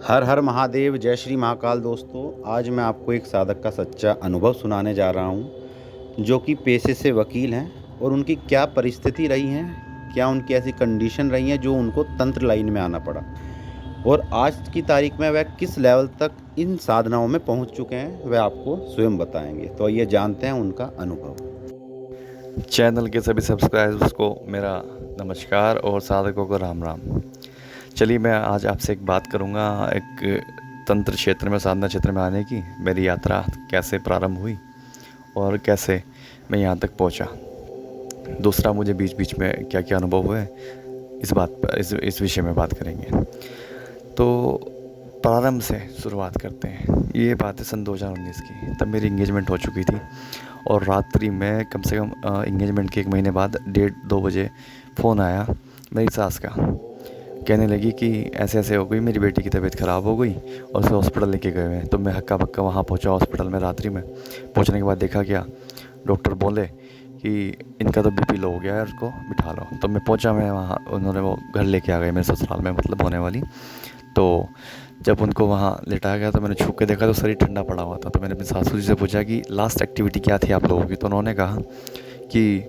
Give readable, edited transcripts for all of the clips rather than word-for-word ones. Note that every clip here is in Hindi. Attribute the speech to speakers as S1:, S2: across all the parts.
S1: हर हर महादेव, जय श्री महाकाल। दोस्तों, आज मैं आपको एक साधक का सच्चा अनुभव सुनाने जा रहा हूँ, जो कि पेशे से वकील हैं और उनकी क्या परिस्थिति रही है, क्या उनकी ऐसी कंडीशन रही है जो उनको तंत्र लाइन में आना पड़ा, और आज की तारीख में वह किस लेवल तक इन साधनाओं में पहुँच चुके हैं, वह आपको स्वयं बताएंगे। तो आइए जानते हैं उनका अनुभव।
S2: चैनल के सभी सब्सक्राइबर्स को मेरा नमस्कार और साधकों को राम राम। चलिए, मैं आज आपसे एक बात करूंगा एक तंत्र क्षेत्र में, साधना क्षेत्र में आने की मेरी यात्रा कैसे प्रारंभ हुई और कैसे मैं यहाँ तक पहुँचा। दूसरा, मुझे बीच बीच में क्या क्या अनुभव हुए, इस बात पर इस विषय में बात करेंगे। तो प्रारंभ से शुरुआत करते हैं। ये बात है सन 2019 की। तब मेरी इंगेजमेंट हो चुकी थी और रात्रि में कम से कम इंगेजमेंट के 1 महीने बाद 1:30-2 बजे फ़ोन आया मेरी सास का। कहने लगी कि ऐसे ऐसे हो गई, मेरी बेटी की तबीयत ख़राब हो गई और उसे हॉस्पिटल लेके गए हैं। तो मैं हक्का बक्का वहाँ पहुँचा हॉस्पिटल में। रात्रि में पहुँचने के बाद देखा क्या, डॉक्टर बोले कि इनका तो बीपी लो हो गया है, उसको बिठा लो। तो मैं पहुँचा, मैं वहाँ, उन्होंने वो घर लेके आ गए मेरे ससुराल में, मतलब होने वाली। तो जब उनको वहाँ लिटाया गया तो मैंने छू के देखा तो शरीर ठंडा पड़ा हुआ था। तो मैंने अपनी सासू जी से पूछा कि लास्ट एक्टिविटी क्या थी आप लोगों की। तो उन्होंने कहा कि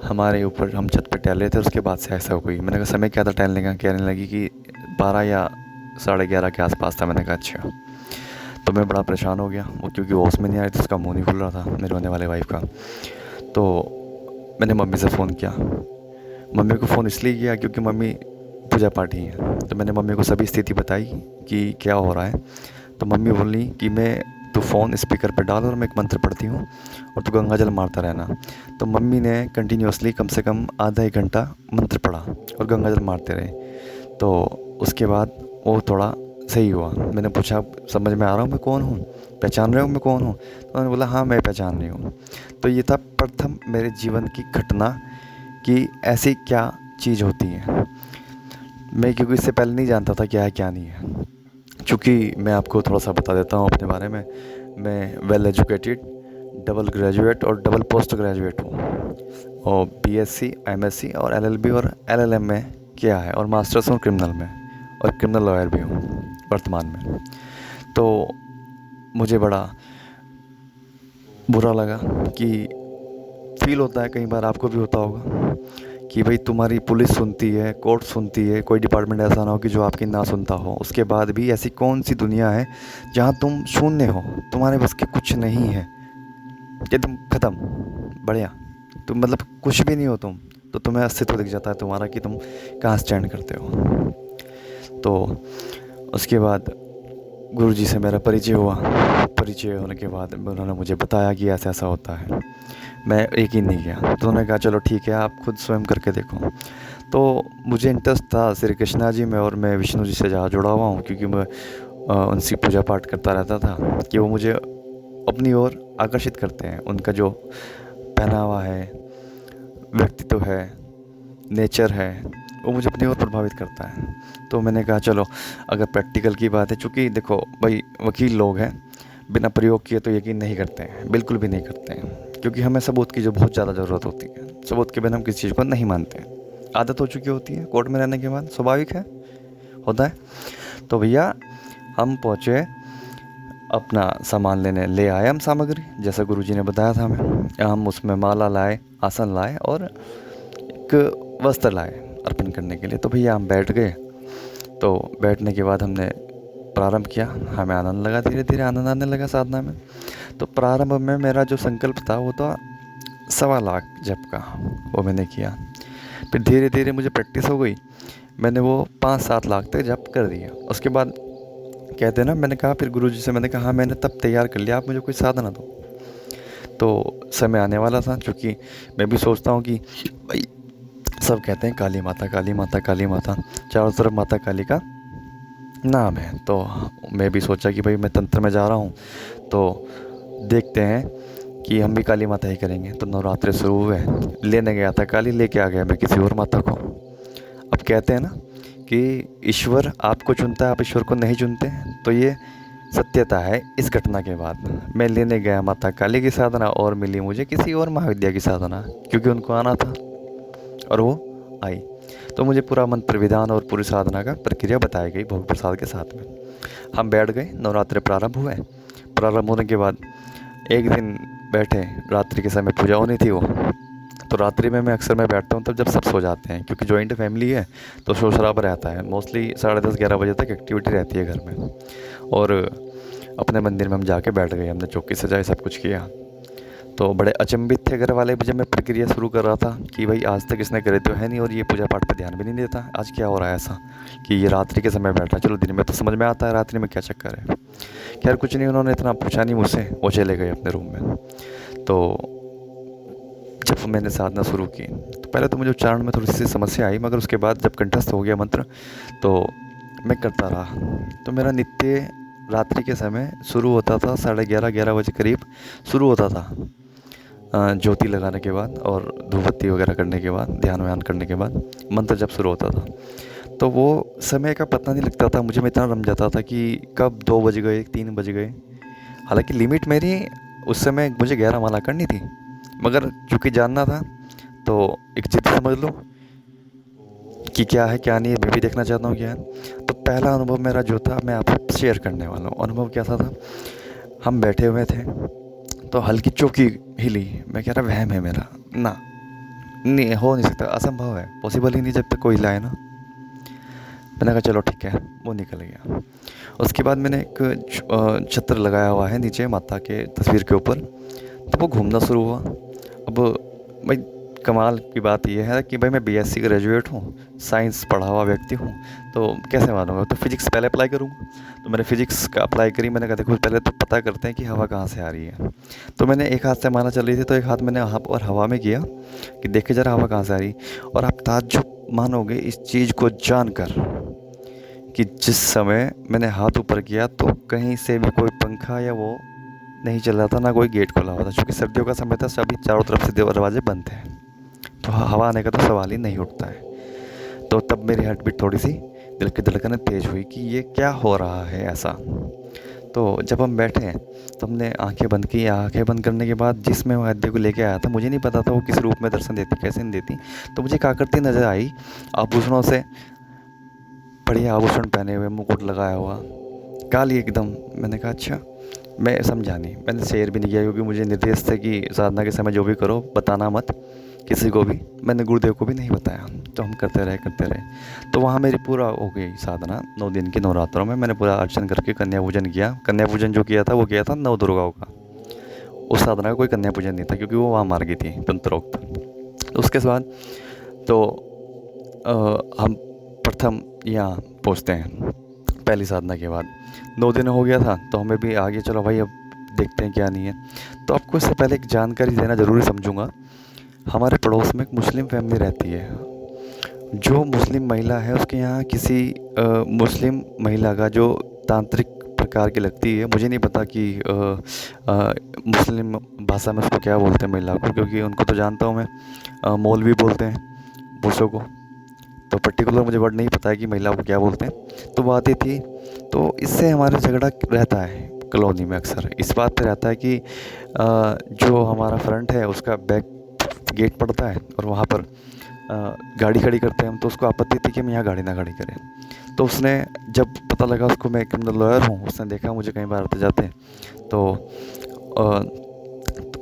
S2: हमारे ऊपर हम छत पे टहल रहे थे, उसके बाद से ऐसा हो गई। मैंने कहा समय क्या था टहलने का? कहने लगी कि 12 या 11:30 के आसपास था। मैंने कहा अच्छा। तो मैं बड़ा परेशान हो गया, वो क्योंकि होश में नहीं आ रही थी, उसका मुँह नहीं खुल रहा था मेरे होने वाले वाइफ का। तो मैंने मम्मी से फ़ोन किया। मम्मी को फ़ोन इसलिए किया क्योंकि मम्मी पूजा पाठी है। तो मैंने मम्मी को सभी स्थिति बताई कि क्या हो रहा है। तो मम्मी बोली कि तू फ़ोन स्पीकर पर डाल और मैं एक मंत्र पढ़ती हूँ और तू गंगा जल मारता रहना। तो मम्मी ने कंटिन्यूसली कम से कम आधा 1 घंटा मंत्र पढ़ा और गंगा जल मारते रहे। तो उसके बाद वो थोड़ा सही हुआ। मैंने पूछा, समझ में आ रहा हूँ मैं कौन हूँ, पहचान रहे हो मैं कौन हूँ? तो उन्होंने बोला हाँ मैं पहचान रही हूँ। तो ये था प्रथम मेरे जीवन की घटना कि ऐसी क्या चीज़ होती है। मैं क्योंकि इससे पहले नहीं जानता था क्या है क्या नहीं है। चूँकि मैं आपको थोड़ा सा बता देता हूँ अपने बारे में। मैं वेल एजुकेटेड, डबल ग्रेजुएट और डबल पोस्ट ग्रेजुएट हूँ और बीएससी, एमएससी और एलएलबी और एलएलएम में किया है और मास्टर्स हूँ क्रिमिनल में और क्रिमिनल लॉयर भी हूँ वर्तमान में। तो मुझे बड़ा बुरा लगा कि फील होता है, कई बार आपको भी होता होगा कि भाई तुम्हारी पुलिस सुनती है, कोर्ट सुनती है, कोई डिपार्टमेंट ऐसा ना हो कि जो आपकी ना सुनता हो। उसके बाद भी ऐसी कौन सी दुनिया है जहाँ तुम शून्य हो, तुम्हारे बस के कुछ नहीं है, कि तुम ख़त्म, बढ़िया, तुम मतलब कुछ भी नहीं हो तुम। तो तुम्हें अस्तित्व दिख जाता है तुम्हारा कि तुम कहाँ स्टैंड करते हो। तो उसके बाद गुरुजी से मेरा परिचय हुआ। परिचय होने के बाद उन्होंने मुझे बताया कि ऐसा ऐसा होता है। मैं यकीन नहीं किया। तो उन्होंने कहा चलो ठीक है, आप खुद स्वयं करके देखो। तो मुझे इंटरेस्ट था श्री कृष्णा जी में और मैं विष्णु जी से ज़्यादा जुड़ा हुआ हूँ क्योंकि मैं उनसे पूजा पाठ करता रहता था कि वो मुझे अपनी ओर आकर्षित करते हैं। उनका जो पहनावा है, व्यक्तित्व है, नेचर है, वो मुझे अपनी ओर प्रभावित करता है। तो मैंने कहा चलो, अगर प्रैक्टिकल की बात है, चूँकि देखो भाई वकील लोग हैं, बिना प्रयोग किए तो यकीन नहीं करते हैं, बिल्कुल भी नहीं करते हैं, क्योंकि हमें सबूत की जो बहुत ज़्यादा ज़रूरत होती है। सबूत के बिना हम किसी चीज़ को नहीं मानते हैं। आदत हो चुकी होती है कोर्ट में रहने के बाद, स्वाभाविक है, होता है। तो भैया हम पहुँचे, अपना सामान ले आए हम सामग्री, जैसा गुरुजी ने बताया था हमें। हम उसमें माला लाए, आसन लाए और एक वस्त्र लाए अर्पण करने के लिए। तो भैया हम बैठ गए। तो बैठने के बाद हमने प्रारंभ किया। हमें आनंद लगा, धीरे धीरे आनंद आने लगा साधना में। तो प्रारंभ में मेरा जो संकल्प था वो था 1.25 लाख जप का, वो मैंने किया। फिर धीरे धीरे मुझे प्रैक्टिस हो गई, मैंने वो 5-7 लाख तक जप कर दिया। उसके बाद कहते हैं ना, मैंने कहा फिर गुरुजी से, मैंने कहा हाँ मैंने तब तैयार कर लिया, आप मुझे कोई साधना दो। तो समय आने वाला था, क्योंकि मैं भी सोचता हूँ कि भाई सब कहते हैं काली माता काली माता काली माता, चारों तरफ माता काली का नाम है। तो मैं भी सोचा कि भाई मैं तंत्र में जा रहा हूँ तो देखते हैं कि हम भी काली माता ही करेंगे। तो नवरात्रि शुरू हुए, लेने गया था काली, लेके आ गया मैं किसी और माता को। अब कहते हैं ना कि ईश्वर आपको चुनता है, आप ईश्वर को नहीं चुनते। तो ये सत्यता है इस घटना के बाद। मैं लेने गया माता काली की साधना और मिली मुझे किसी और महाविद्या की साधना, क्योंकि उनको आना था और वो आई। तो मुझे पूरा मंत्र विधान और पूरी साधना का प्रक्रिया बताई गई भोग प्रसाद के साथ में। हम बैठ गए, नवरात्रि प्रारंभ हुए। प्रारंभ होने के बाद एक दिन बैठे, रात्रि के समय पूजा होनी थी वो। तो रात्रि में मैं अक्सर बैठता हूँ तब जब सब सो जाते हैं, क्योंकि जॉइंट फैमिली है तो शोर शराबा रहता है। मोस्टली 10:30-11 बजे तक एक्टिविटी रहती है घर में। और अपने मंदिर में हम जाके बैठ गए, हमने चौकी सजाई, सब कुछ किया। तो बड़े अचंभित थे घर वाले जब मैं प्रक्रिया शुरू कर रहा था कि भाई आज तक इसने करे तो है नहीं और ये पूजा पाठ पे ध्यान भी नहीं देता, आज क्या हो रहा है ऐसा कि ये रात्रि के समय बैठा। चलो दिन में तो समझ में आता है, रात्रि में क्या चक्कर है। खैर कुछ नहीं, उन्होंने इतना पूछा नहीं मुझसे, वो चले गए अपने रूम में। तो जब मैंने साधना शुरू की तो पहले तो मुझे उच्चारण में थोड़ी सी समस्या आई, मगर उसके बाद जब कंठस्थ हो गया मंत्र तो मैं करता रहा। तो मेरा नित्य रात्रि के समय शुरू होता था, 11:30 बजे करीब शुरू होता था। ज्योति लगाने के बाद और धूपबत्ती वगैरह करने के बाद, ध्यान व्यान करने के बाद मंत्र जब शुरू होता था तो वो समय का पता नहीं लगता था मुझे। मैं इतना रम जाता था कि कब 2 बज गए, 3 बज गए। हालांकि लिमिट मेरी उस समय मुझे 11 माला करनी थी, मगर चूँकि जानना था तो एक जिद समझ लो कि क्या है क्या नहीं है, मैं भी देखना चाहता हूँ क्या है। तो पहला अनुभव मेरा जो था मैं आपसे शेयर करने वाला हूँ। अनुभव कैसा था, हम बैठे हुए थे तो हल्की चौकी हिली। मैं कह रहा वहम है मेरा, ना नहीं हो नहीं सकता, असंभव है, पॉसिबल ही नहीं जब तक कोई हिलाए ना। मैंने कहा चलो ठीक है, वो निकल गया। उसके बाद मैंने एक छत्र लगाया हुआ है नीचे माता के तस्वीर के ऊपर, तो वो घूमना शुरू हुआ। अब भाई कमाल की बात यह है कि भाई मैं बीएससी ग्रेजुएट हूँ, साइंस पढ़ा हुआ व्यक्ति हूँ, तो कैसे मानूंगा। तो फिजिक्स पहले अप्लाई करूँगा। तो मैंने फिजिक्स का अप्लाई करी। मैंने कहा देखो पहले तो पता करते हैं कि हवा कहाँ से आ रही है। तो मैंने एक हाथ से माना चल रही थी, तो एक हाथ मैंने और हवा में किया कि देखे जरा हवा कहाँ से आ रही। और आप ताज्जुब मानोगे इस चीज़ को जानकर कि जिस समय मैंने हाथ ऊपर किया तो कहीं से भी कोई पंखा या वो नहीं चल रहा था, ना कोई गेट खुला हुआ था। क्योंकि सर्दियों का समय था, सभी चारों तरफ से दरवाजे बंद थे, तो हवा आने का तो सवाल ही नहीं उठता है। तो तब मेरी हार्ट बीट थोड़ी सी, दिल की धड़कनें तेज़ हुई कि ये क्या हो रहा है ऐसा। तो जब हम बैठे तो हमने आंखें बंद की। आंखें बंद करने के बाद जिसमें वो आद्य को लेके आया था, मुझे नहीं पता था वो किस रूप में दर्शन देती, कैसे नहीं देती। तो मुझे एक आकृति नज़र आई, आभूषणों से बढ़िया आभूषण पहने हुए, मुकुट लगाया हुआ, काली एकदम। मैंने कहा अच्छा, मैं समझा नहीं, मैंने शेयर भी नहीं किया, क्योंकि मुझे निर्देश थे कि साधना के समय जो भी करो बताना मत किसी को भी। मैंने गुरुदेव को भी नहीं बताया। तो हम करते रहे। तो वहाँ मेरी पूरा हो गई साधना। 9 दिन की नवरात्रों में मैंने पूरा अर्चन करके कन्या पूजन किया। कन्या पूजन जो किया था वो किया था नव दुर्गाओं का। उस साधना का कोई कन्या पूजन नहीं था, क्योंकि वो वहाँ मार गई थी तंत्रोक्त। तो उसके बाद तो हम प्रथम यहाँ पहुँचते हैं पहली साधना के बाद। 9 दिन हो गया था तो हमें भी आगे चलो भाई अब देखते हैं क्या नहीं है। तो आपको इससे पहले एक जानकारी देना ज़रूरी समझूंगा। हमारे पड़ोस में एक मुस्लिम फैमिली रहती है। जो मुस्लिम महिला है उसके यहाँ किसी मुस्लिम महिला का जो तांत्रिक प्रकार की लगती है, मुझे नहीं पता कि मुस्लिम भाषा में उसको क्या बोलते हैं महिला को, क्योंकि उनको तो जानता हूँ मैं, मौलवी बोलते हैं पुरुषों को। तो पर्टिकुलर मुझे वर्ड नहीं पता है कि महिलाओं को क्या बोलते हैं। तो वो आती थी, तो इससे हमारा झगड़ा रहता है कॉलोनी में अक्सर। इस बात पे रहता है कि जो हमारा फ्रंट है उसका बैक गेट पड़ता है और वहाँ पर गाड़ी खड़ी करते हैं हम। तो उसको आपत्ति थी कि हम यहाँ गाड़ी ना खड़ी करें। तो उसने जब पता लगा उसको मैं क्रिमिनल लॉयर हूँ, उसने देखा मुझे कई बार आते जाते, तो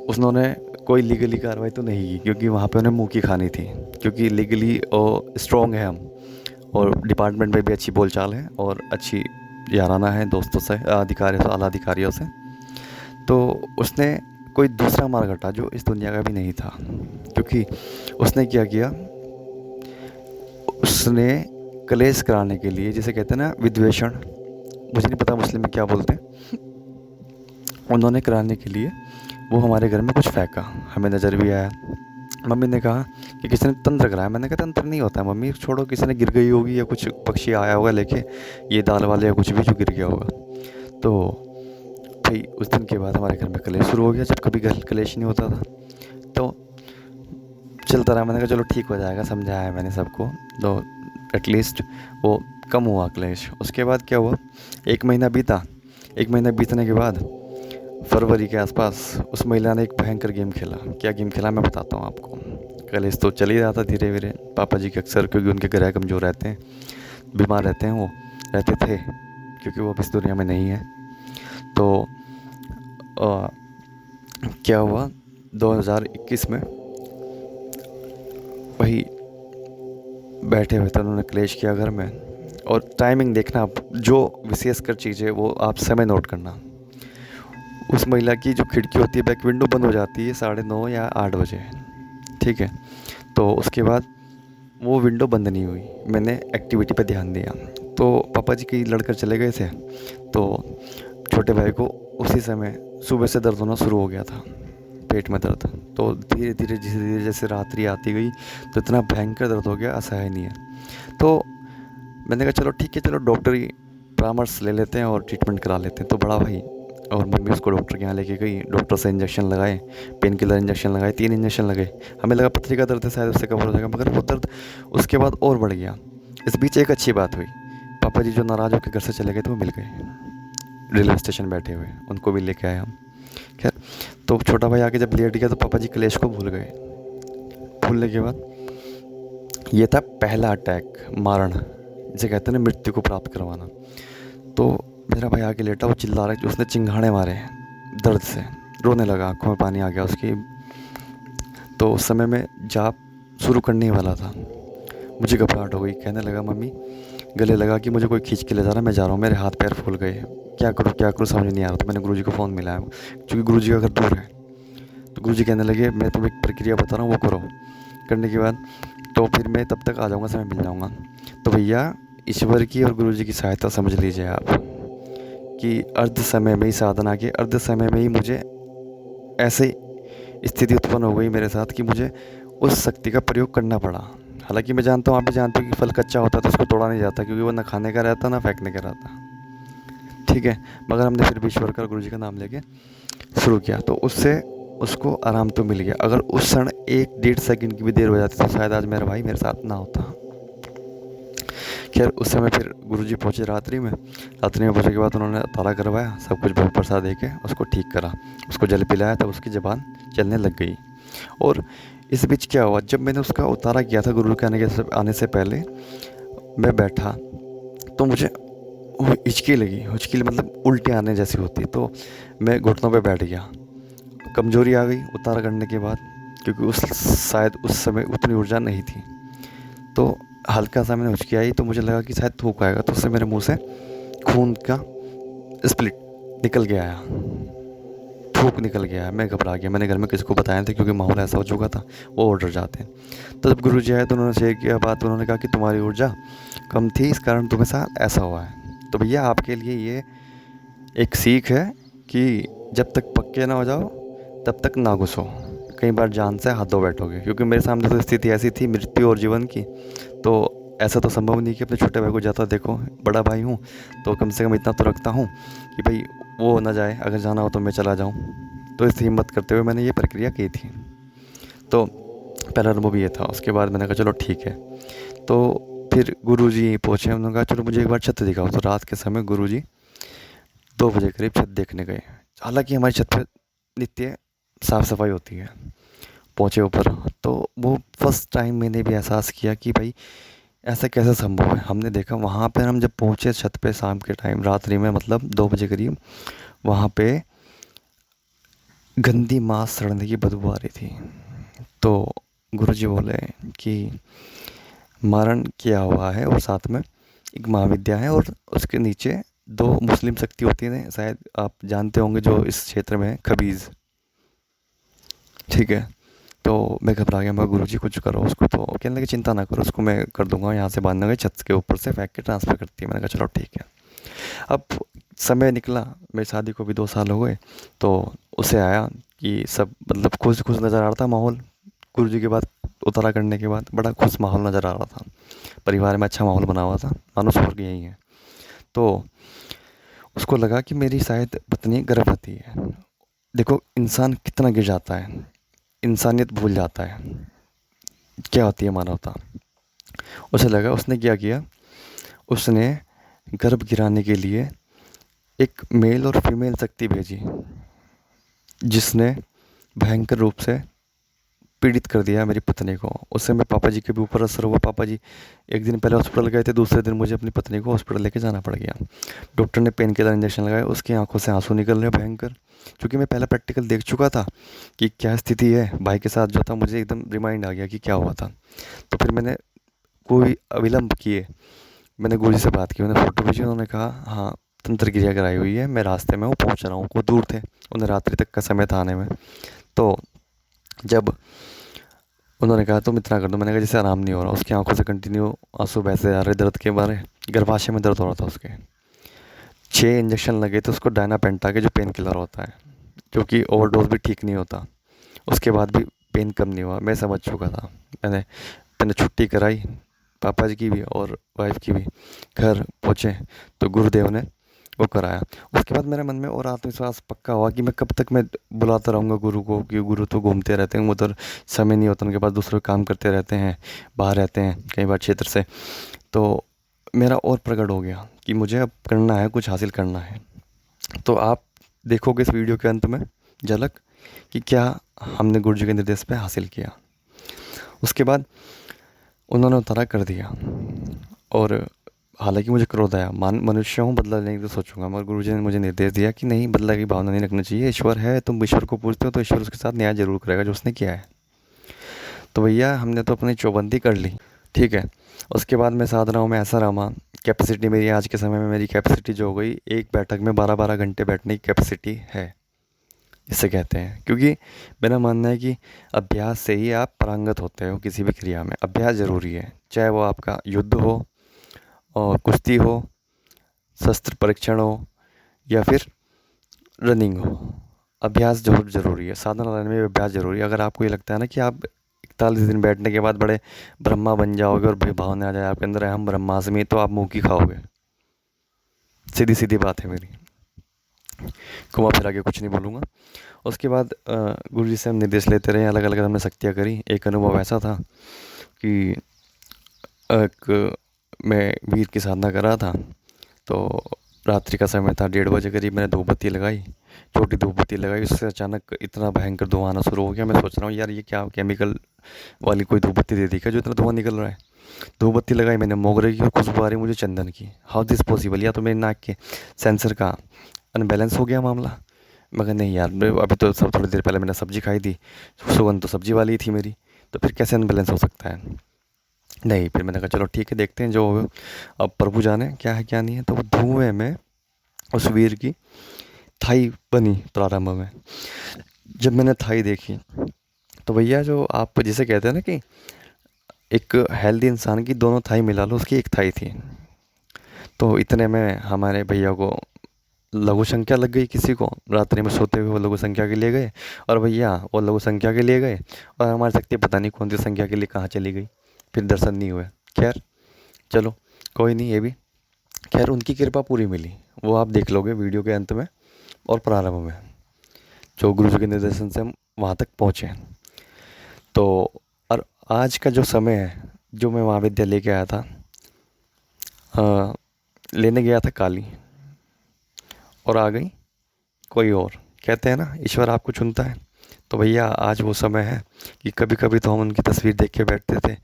S2: उन्होंने कोई लीगली कार्रवाई तो नहीं की, क्योंकि वहाँ पे उन्हें मुँह की खानी थी। क्योंकि लीगली स्ट्रॉन्ग है हम, और डिपार्टमेंट में भी अच्छी बोलचाल है और अच्छी याराना है दोस्तों से, अधिकारियों से, आला अधिकारियों से। तो उसने कोई दूसरा मार्ग हटा जो इस दुनिया का भी नहीं था। क्योंकि उसने क्या किया, उसने कलेश कराने के लिए, जिसे कहते हैं ना विद्वेषण, मुझे नहीं पता मुस्लिम में क्या बोलते हैं, उन्होंने कराने के लिए वो हमारे घर में कुछ फेंका। हमें नज़र भी आया। मम्मी ने कहा कि किसी ने तंत्र कराया। मैंने कहा तंत्र नहीं होता है मम्मी, छोड़ो, किसी ने गिर गई होगी या कुछ पक्षी आया होगा लेके, ये दाल वाले या कुछ भी जो गिर गया होगा। तो भाई उस दिन के बाद हमारे घर में कलेश शुरू हो गया, जब कभी घर कलेश नहीं होता था। तो चलता रहा। मैंने कहा चलो ठीक हो जाएगा, समझाया मैंने सबको, तो एटलीस्ट वो कम हुआ क्लेश। उसके बाद क्या हुआ, 1 महीना बीता। 1 महीना बीतने के बाद फरवरी के आसपास उस महिला ने एक भयंकर गेम खेला। क्या गेम खेला मैं बताता हूँ आपको। कलेश तो चल ही रहा था धीरे धीरे। पापा जी के अक्सर, क्योंकि उनके ग्रह कमज़ोर रहते हैं, बीमार रहते हैं, वो रहते थे क्योंकि वो अब इस दुनिया में नहीं है। तो अ, क्या हुआ 2021 में वही बैठे हुए थे, उन्होंने क्लेश किया घर में। और टाइमिंग देखना आप, जो विशेषकर चीज़ है वो आप समय नोट करना। उस महिला की जो खिड़की होती है, बैक विंडो बंद हो जाती है 9:30 या 8 बजे, ठीक है। तो उसके बाद वो विंडो बंद नहीं हुई, मैंने एक्टिविटी पे ध्यान दिया। तो पापा जी कहीं लड़कर चले गए थे, तो छोटे भाई को उसी समय सुबह से दर्द होना शुरू हो गया था, पेट में दर्द। तो धीरे धीरे जैसे रात्रि आती गई तो इतना भयंकर दर्द हो गया, असह्य नहीं है। तो मैंने कहा चलो ठीक है, चलो डॉक्टरी परामर्श ले लेते हैं और ट्रीटमेंट करा लेते हैं। तो बड़ा भाई और मम्मी उसको डॉक्टर के यहाँ लेके गई, डॉक्टर से इंजेक्शन लगाए, पेन किलर इंजेक्शन लगाए, 3 इंजेक्शन लगे। हमें लगा पथरी का दर्द है, शायद उससे कवर हो जाएगा, मगर वो दर्द उसके बाद और बढ़ गया। इस बीच एक अच्छी बात हुई, पापा जी जो नाराज़ होकर घर से चले गए थे वो मिल गए, रेलवे स्टेशन बैठे हुए, उनको भी लेके आए हम। खैर, तो छोटा भाई आके जब लेट गया तो पापा जी क्लेश को भूल गए। भूलने के बाद ये था पहला अटैक, मारण, जिसे कहते हैं ना मृत्यु को प्राप्त करवाना। तो मेरा भाई आके लेटा, वो चिल्ला रहा है, उसने चिंगाड़े मारे दर्द से, रोने लगा, आंखों में पानी आ गया उसकी। तो उस समय में जाप शुरू करने ही वाला था, मुझे घबराहट हो गई, कहने लगा मम्मी, गले लगा कि मुझे कोई खींच के ले जा रहा है, मैं जा रहा हूँ, मेरे हाथ पैर फूल गए, क्या करूँ समझ नहीं आ रहा। तो मैंने गुरुजी को फ़ोन मिलाया, क्योंकि गुरुजी का घर दूर है। तो गुरुजी कहने लगे मैं तुम्हें एक प्रक्रिया बता रहा हूँ, वो करो, करने के बाद तो फिर मैं तब तक आ जाऊँगा, समय मिल जाऊँगा। तो भैया ईश्वर की और गुरुजी की सहायता समझ लीजिए आप, कि अर्ध समय में ही साधना के अर्ध समय में ही मुझे ऐसे स्थिति उत्पन्न हो गई मेरे साथ कि मुझे उस शक्ति का प्रयोग करना पड़ा। हालांकि मैं जानता हूँ, आप भी जानते हो कि फल कच्चा होता है तो उसको तोड़ा नहीं जाता, क्योंकि वो ना खाने का रहता ना फेंकने का रहता, ठीक है। मगर हमने फिर भी ईश्वर का, गुरु जी का नाम लेके शुरू किया, तो उससे उसको आराम तो मिल गया। अगर उस क्षण 1-1.5 सेकंड की भी देर हो जाती तो शायद आज मेरा भाई मेरे साथ ना होता। खैर उस समय फिर गुरुजी पहुँचे रात्रि में पहुँचने के बाद उन्होंने ताला करवाया, सब कुछ भोग प्रसाद दे के उसको ठीक करा, उसको जल पिलाया, तब उसकी ज़बान चलने लग गई। और इस बीच क्या हुआ, जब मैंने उसका उतारा किया था गुरु के आने से पहले, मैं बैठा तो मुझे वो हिचकी लगी, हिचकी मतलब उल्टी आने जैसी होती, तो मैं घुटनों पे बैठ गया। कमज़ोरी आ गई उतारा करने के बाद, क्योंकि शायद उस समय उतनी ऊर्जा नहीं थी। तो हल्का सा मैंने हिचकी आई तो मुझे लगा कि शायद थूक आएगा, तो उससे मेरे मुंह से खून का स्प्लिट निकल के आया, थूक निकल गया। मैं घबरा गया, मैंने घर में किसी को बताया था, क्योंकि माहौल ऐसा हो चुका था, वो ऑर्डर जाते हैं। तो जब गुरु जी आए तो उन्होंने शेयर किया बात, उन्होंने कहा कि तुम्हारी ऊर्जा कम थी, इस कारण तुम्हें साथ ऐसा हुआ है। तो भैया आपके लिए ये एक सीख है कि जब तक पक्के ना हो जाओ तब तक ना घुसो, कई बार जान से हाथ धो बैठोगे। क्योंकि मेरे सामने तो स्थिति ऐसी थी मृत्यु और जीवन की, तो ऐसा तो संभव नहीं कि अपने छोटे भाई को जाता देखो, बड़ा भाई हूँ तो कम से कम इतना तो रखता हूँ कि भाई वो ना जाए, अगर जाना हो तो मैं चला जाऊँ। तो इस हिम्मत करते हुए मैंने ये प्रक्रिया की थी। तो पहला अनुभव ये था। उसके बाद मैंने कहा चलो ठीक है। तो फिर गुरुजी पहुँचे, उन्होंने कहा चलो मुझे एक बार छत दिखाओ। तो रात के समय गुरुजी 2 बजे करीब छत देखने गए। हालांकि हमारी छत पर नित्य साफ़ सफाई होती है। पहुँचे ऊपर तो वो फर्स्ट टाइम मैंने भी एहसास किया कि भाई ऐसा कैसे संभव है। हमने देखा वहाँ पर, हम जब पहुँचे छत पे शाम के टाइम, रात्रि में मतलब 2 बजे करीब, वहाँ पे गंदी मांस सड़ने की बदबू आ रही थी। तो गुरुजी बोले कि मारण किया हुआ है और साथ में एक महाविद्या है और उसके नीचे 2 मुस्लिम शक्ति होती हैं, शायद आप जानते होंगे, जो इस क्षेत्र में है, खबीज़, ठीक है। तो मैं घबरा गया, मैं गुरुजी कुछ करो उसको। तो कहने लगे चिंता ना करो, उसको मैं कर दूंगा, यहाँ से बांधने गए, छत के ऊपर से फेंक के ट्रांसफ़र करती है। मैंने कहा चलो ठीक है। अब समय निकला, मेरी शादी को भी 2 साल हो गए, तो उसे आया कि सब मतलब खुश खुश नज़र आ रहा था माहौल। गुरुजी के बाद उतारा करने के बाद बड़ा खुश माहौल नज़र आ रहा था, परिवार में अच्छा माहौल बना हुआ था, मानो स्वर्ग यही है। तो उसको लगा कि मेरी शायद पत्नी गर्भवती है। देखो इंसान कितना गिर जाता है, इंसानियत भूल जाता है, क्या होती है मानवता। उसे लगा, उसने क्या किया, उसने गर्भ गिराने के लिए एक मेल और फीमेल शक्ति भेजी, जिसने भयंकर रूप से पीड़ित कर दिया मेरी पत्नी को। उससे मेरे पापा जी के भी ऊपर असर हुआ। पापा जी एक दिन पहले हॉस्पिटल गए थे, दूसरे दिन मुझे अपनी पत्नी को हॉस्पिटल लेके जाना पड़ गया। डॉक्टर ने पेन किलर इंजेक्शन लगाया, उसकी आंखों से आंसू निकल रहे भयंकर। क्योंकि मैं पहला प्रैक्टिकल देख चुका था कि क्या स्थिति है, भाई के साथ जो था मुझे एकदम रिमाइंड आ गया कि क्या हुआ था। तो फिर मैंने कोई अविलंब किए मैंने गुरु जी से बात की, उन्होंने फ़ोटो भेजी। उन्होंने कहा हाँ तंत्र क्रिया कराई हुई है, मैं रास्ते में हूँ, पहुँच रहा हूँ। वो दूर थे, उन्हें रात्रि तक का समय था आने में। तो जब उन्होंने कहा तुम इतना कर दो, मैंने कहा जैसे आराम नहीं हो रहा। उसकी आंखों से कंटिन्यू आंसू बहसे आ रहे दर्द के बारे, गर्भाशय में दर्द हो रहा था उसके। 6 इंजेक्शन लगे थे उसको डायनापेंटा के, जो पेन किलर होता है, जो कि ओवरडोज भी ठीक नहीं होता। उसके बाद भी पेन कम नहीं हुआ। मैं समझ चुका था। मैंने मैंने छुट्टी कराई, पापा जी की भी और वाइफ की भी। घर पहुँचे तो गुरुदेव ने वो कराया। उसके बाद मेरे मन में और आत्मविश्वास पक्का हुआ कि मैं कब तक मैं बुलाता रहूँगा गुरु को, कि गुरु तो घूमते रहते हैं, उधर समय नहीं होता उनके पास, दूसरे काम करते रहते हैं, बाहर रहते हैं कई बार क्षेत्र से। तो मेरा और प्रकट हो गया कि मुझे अब करना है, कुछ हासिल करना है। तो आप देखोगे इस वीडियो के अंत में झलक कि क्या हमने गुरु जी के निर्देश पे हासिल किया। उसके बाद उन्होंने उतारा कर दिया। और हालांकि मुझे क्रोध आया, मनुष्य हूँ, बदला लेने की तो सोचूंगा, मगर गुरुजी ने मुझे निर्देश दिया कि नहीं, बदला की भावना नहीं रखनी चाहिए। ईश्वर है, तुम ईश्वर को पूछते हो तो ईश्वर उसके साथ न्याय जरूर करेगा जो उसने किया है। तो भैया हमने तो अपनी चौबंदी कर ली, ठीक है। उसके बाद मैं साधनाओं में ऐसा रहा, कैपेसिटी मेरी आज के समय में, मेरी कैपेसिटी जो हो गई, एक बैठक में 12-12 घंटे बैठने की कैपेसिटी है, इसे कहते हैं। क्योंकि मेरा मानना है कि अभ्यास से ही आप पारंगत होते हो किसी भी क्रिया में। अभ्यास ज़रूरी है, चाहे वो आपका युद्ध हो और कुश्ती हो, शस्त्र परीक्षण हो, या फिर रनिंग हो। अभ्यास जरूर ज़रूरी है, साधना लाने में भी अभ्यास ज़रूरी है। अगर आपको ये लगता है ना कि आप 41 दिन बैठने के बाद बड़े ब्रह्मा बन जाओगे और भावना आ जाए आपके अंदर, हम ब्रह्मास्मि, तो आप मुँह की खाओगे। सीधी सीधी बात है मेरी, घुमा फिरा के कुछ नहीं बोलूँगा। उसके बाद गुरु जी से हम निर्देश लेते रहे, अलग अलग हमने शक्तियाँ करी। एक अनुभव ऐसा था कि एक मैं वीर की साधना कर रहा था, तो रात्रि का समय था, 1:30 बजे करीब मैंने धूप बत्ती लगाई, छोटी धूप बत्ती लगाई। उससे अचानक इतना भयंकर धुआं आना शुरू हो गया। मैं सोच रहा हूँ यार ये क्या केमिकल वाली कोई धूप बत्ती दे दी क्या जो इतना धुआं निकल रहा है। धूप बत्ती लगाई मैंने, मोगरे की और खुशबू आ रही मुझे चंदन की। हाउ दिस पॉसिबल, या तो मेरे नाक के सेंसर का अनबैलेंस हो गया मामला। मगर नहीं यार, अभी तो सब थोड़ी देर पहले मैंने सब्जी खाई थी, सुगंध तो सब्जी वाली ही थी मेरी, तो फिर कैसे अनबैलेंस हो सकता है। नहीं, फिर मैंने कहा चलो ठीक है, देखते हैं जो हो, अब प्रभु जाने क्या है क्या नहीं है। तो वो धुएं में उस वीर की थाई बनी प्रारंभ में। जब मैंने थाई देखी तो भैया, जो आप जिसे कहते हैं ना कि एक हेल्दी इंसान की दोनों थाई मिला लो, उसकी एक थाई थी। तो इतने में हमारे भैया को लघु संख्या लग गई। किसी को रात्रि में सोते हुए वो लघु संख्या के लिए गए, और भैया वो लघु संख्या के लिए गए, और हमारी शक्ति पता नहीं कौन सी संख्या के लिए कहाँ चली गई, फिर दर्शन नहीं हुए। खैर चलो कोई नहीं, ये भी खैर उनकी कृपा पूरी मिली। वो आप देख लोगे वीडियो के अंत में और प्रारंभ में, जो गुरु जी के निर्देशन से हम वहाँ तक पहुँचे। तो और आज का जो समय है, जो मैं महाविद्या लेके आया था, लेने गया था काली, और आ गई कोई और। कहते हैं ना ईश्वर आपको चुनता है। तो भैया आज वो समय है कि कभी कभी तो हम उनकी तस्वीर देख के बैठते थे,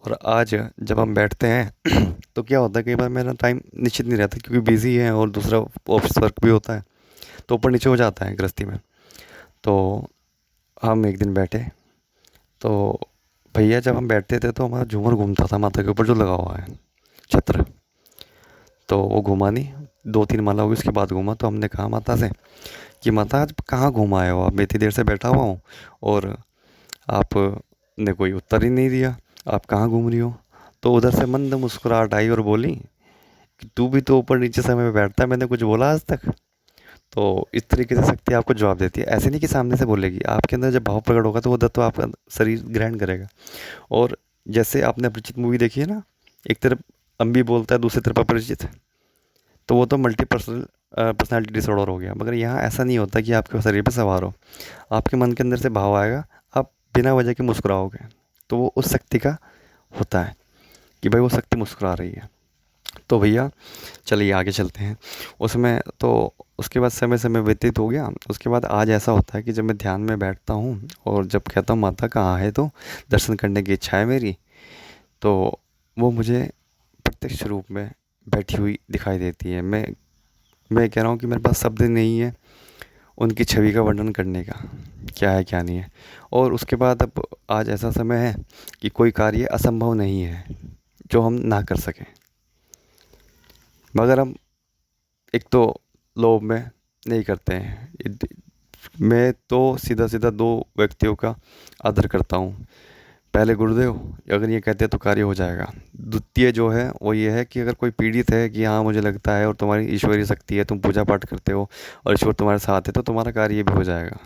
S2: और आज जब हम बैठते हैं तो क्या होता है, कई बार मेरा टाइम निश्चित नहीं रहता क्योंकि बिज़ी है और दूसरा ऑफिस वर्क भी होता है, तो ऊपर नीचे हो जाता है गृहस्थी में। तो हम एक दिन बैठे, तो भैया जब हम बैठते थे तो हमारा झूमर घूमता था माथा के ऊपर जो लगा हुआ है छत्र, तो वो घुमा नहीं, 2-3 माला होगी उसके बाद घूमा। तो हमने कहा माता से कि माता आज कहाँ घूम आए हो आप, मैं इतनी देर से बैठा हुआ हूँ और आपने कोई उत्तर ही नहीं दिया, आप कहाँ घूम रही हो। तो उधर से मंद मुस्कुराहट आई और बोली कि तू भी तो ऊपर नीचे समय में बैठता है, मैंने कुछ बोला आज तक। तो इस तरीके से शक्ति आपको जवाब देती है, ऐसे नहीं कि सामने से बोलेगी, आपके अंदर जब भाव प्रकट होगा तो उधर तो आपका शरीर ग्रहण करेगा। और जैसे आपने अपरिचित मूवी देखी है ना, एक तरफ अम्बी बोलता है, दूसरी तरफ अपरिचित, तो वो तो पर्सनालिटी डिसऑर्डर हो गया। मगर यहाँ ऐसा नहीं होता कि आपके शरीर पे सवार हो, आपके मन के अंदर से भाव आएगा, आप बिना वजह के मुस्कुराओगे, तो वो उस शक्ति का होता है कि भाई वो शक्ति मुस्कुरा रही है। तो भैया चलिए आगे चलते हैं। उसमें तो उसके बाद समय समय व्यतीत हो गया। उसके बाद आज ऐसा होता है कि जब मैं ध्यान में बैठता हूँ और जब कहता हूँ माता कहाँ है, तो दर्शन करने की इच्छा है मेरी, तो वो मुझे प्रत्यक्ष रूप में बैठी हुई दिखाई देती है। मैं कह रहा हूँ कि मेरे पास शब्द नहीं है उनकी छवि का वर्णन करने का, क्या है क्या नहीं है। और उसके बाद अब आज ऐसा समय है कि कोई कार्य असंभव नहीं है जो हम ना कर सकें, मगर हम एक तो लोभ में नहीं करते हैं। मैं तो सीधा सीधा दो व्यक्तियों का आदर करता हूँ। पहले गुरुदेव, अगर ये कहते हैं तो कार्य हो जाएगा। द्वितीय जो है वो ये है कि अगर कोई पीड़ित है कि हाँ मुझे लगता है और तुम्हारी ईश्वरीय शक्ति है, तुम पूजा पाठ करते हो और ईश्वर तुम्हारे साथ है, तो तुम्हारा कार्य भी हो जाएगा।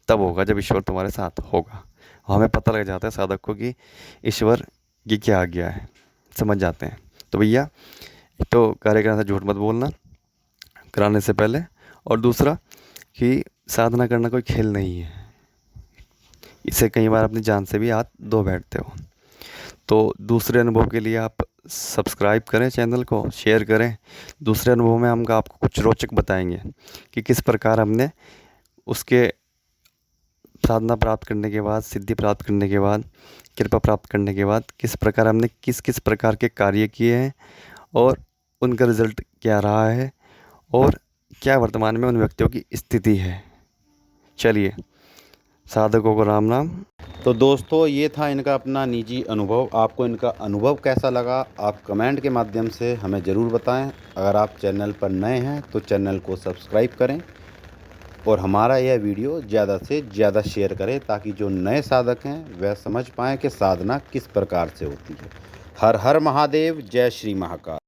S2: तब होगा जब ईश्वर तुम्हारे साथ होगा। हमें पता लग जाता है साधक को कि ईश्वर की क्या आज्ञा है, समझ जाते हैं। तो भैया एक तो कार्य कराने से झूठ मत बोलना कराने से पहले, और दूसरा कि साधना करना कोई खेल नहीं है। इससे कई बार अपनी जान से भी हाथ धो बैठते हो। तो दूसरे अनुभव के लिए आप सब्सक्राइब करें चैनल को, शेयर करें। दूसरे अनुभव में हम आपको कुछ रोचक बताएंगे कि किस प्रकार हमने उसके साधना प्राप्त करने के बाद, सिद्धि प्राप्त करने के बाद, कृपा प्राप्त करने के बाद किस प्रकार हमने किस किस प्रकार के कार्य किए हैं और उनका रिज़ल्ट क्या रहा है और क्या वर्तमान में उन व्यक्तियों की स्थिति है। चलिए, साधकों को राम राम।
S1: तो दोस्तों, ये था इनका अपना निजी अनुभव। आपको इनका अनुभव कैसा लगा, आप कमेंट के माध्यम से हमें ज़रूर बताएं। अगर आप चैनल पर नए हैं तो चैनल को सब्सक्राइब करें और हमारा यह वीडियो ज़्यादा से ज़्यादा शेयर करें, ताकि जो नए साधक हैं वह समझ पाएँ कि साधना किस प्रकार से होती है। हर हर महादेव, जय श्री महाकाल।